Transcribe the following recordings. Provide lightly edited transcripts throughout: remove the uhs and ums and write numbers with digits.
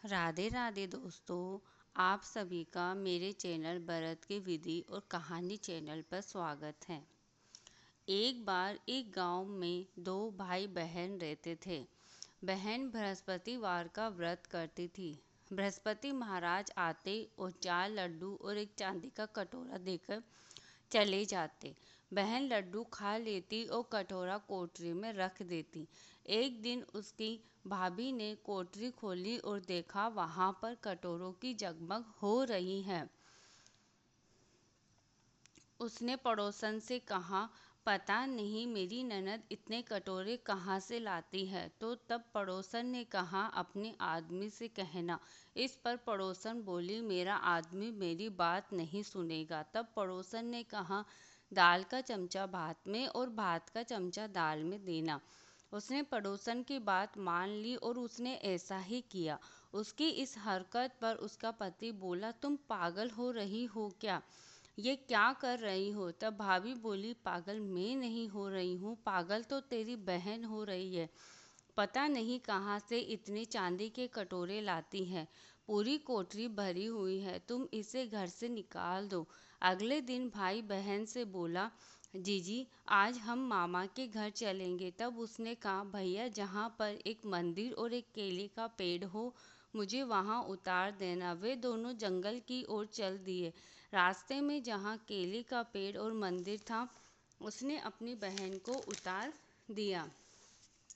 राधे राधे दोस्तों। आप सभी का मेरे चैनल भरत के विधि और कहानी चैनल पर स्वागत है। एक बार एक गांव में दो भाई बहन रहते थे। बहन बृहस्पतिवार का व्रत करती थी। बृहस्पति महाराज आते और 4 लड्डू और एक चांदी का कटोरा देकर चले जाते। बहन लड्डू खा लेती और कटोरा कोठरी में रख देती। एक दिन उसकी भाभी ने कोठरी खोली और देखा वहां पर कटोरों की जगमग हो रही है। उसने पड़ोसन से कहा, पता नहीं मेरी ननद इतने कटोरे कहाँ से लाती है। तो तब पड़ोसन ने कहा, अपने आदमी से कहना। इस पर पड़ोसन बोली, मेरा आदमी मेरी बात नहीं सुनेगा। तब पड़ोसन ने कहा, दाल का चमचा भात में और भात का चमचा दाल में देना। उसने पड़ोसन की बात मान ली और उसने ऐसा ही किया। उसकी इस हरकत पर उसका पति बोला, तुम पागल हो रही हो क्या? ये क्या कर रही हो? तब भाभी बोली, पागल मैं नहीं हो रही हूँ, पागल तो तेरी बहन हो रही है। पता नहीं कहाँ से इतने चांदी के कटोरे लाती है। पूरी कोठरी भरी हुई है, तुम इसे घर से निकाल दो। अगले दिन भाई बहन से बोला, जीजी आज हम मामा के घर चलेंगे। तब उसने कहा, भैया जहाँ पर एक मंदिर और एक केले का पेड़ हो मुझे वहाँ उतार देना। वे दोनों जंगल की ओर चल दिए। रास्ते में जहाँ केले का पेड़ और मंदिर था उसने अपनी बहन को उतार दिया।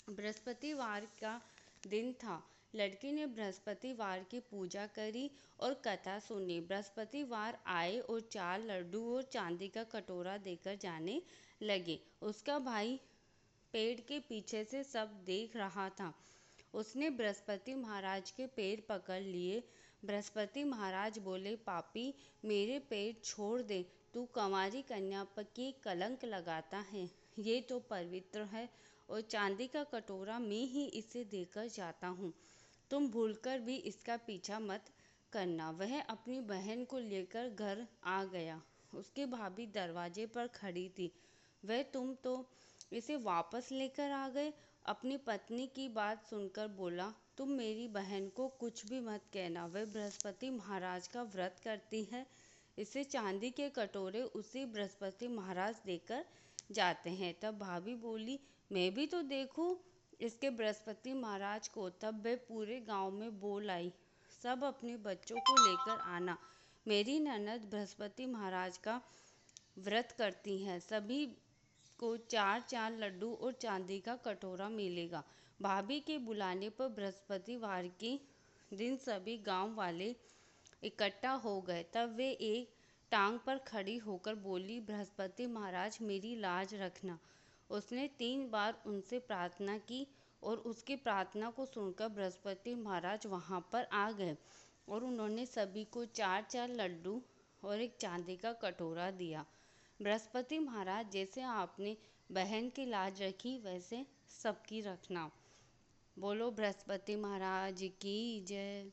बृहस्पतिवार का दिन था। लड़की ने बृहस्पतिवार की पूजा करी और कथा सुनी। बृहस्पतिवार आए और 4 लड्डू और चांदी का कटोरा देकर जाने लगे। उसका भाई पेड़ के पीछे से सब देख रहा था। उसने बृहस्पति महाराज के पैर पकड़ लिए। बृहस्पति महाराज बोले, पापी मेरे पैर छोड़ दे, तू कंवारी कन्या पर की कलंक लगाता है। ये तो पवित्र है और चांदी का कटोरा मैं ही इसे देकर जाता हूँ। तुम भूलकर भी इसका पीछा मत करना। वह अपनी बहन को लेकर घर आ गया। उसकी भाभी दरवाजे पर खड़ी थी। वह, तुम तो इसे वापस लेकर आ गए? अपनी पत्नी की बात सुनकर बोला, तुम मेरी बहन को कुछ भी मत कहना। वह बृहस्पति महाराज का व्रत करती है। इसे चांदी के कटोरे उसी बृहस्पति महाराज देकर जाते हैं। तब भाभी बोली, मैं भी तो देखूं इसके बृहस्पति महाराज को। तब वे पूरे गांव में बोल आई, सब अपने बच्चों को लेकर आना। मेरी ननद बृहस्पति महाराज का व्रत करती हैं। सभी को 4 4 लड्डू और चांदी का कटोरा मिलेगा। भाभी के बुलाने पर बृहस्पतिवार के दिन सभी गांव वाले इकट्ठा हो गए। तब वे एक टांग पर खड़ी होकर बोली, बृहस्पति महाराज मेरी लाज रखना। उसने 3 बार उनसे प्रार्थना की और उसकी प्रार्थना को सुनकर बृहस्पति महाराज वहां पर आ गए और उन्होंने सभी को 4 4 लड्डू और एक चांदी का कटोरा दिया। बृहस्पति महाराज, जैसे आपने बहन की लाज रखी वैसे सबकी रखना। बोलो बृहस्पति महाराज की जय।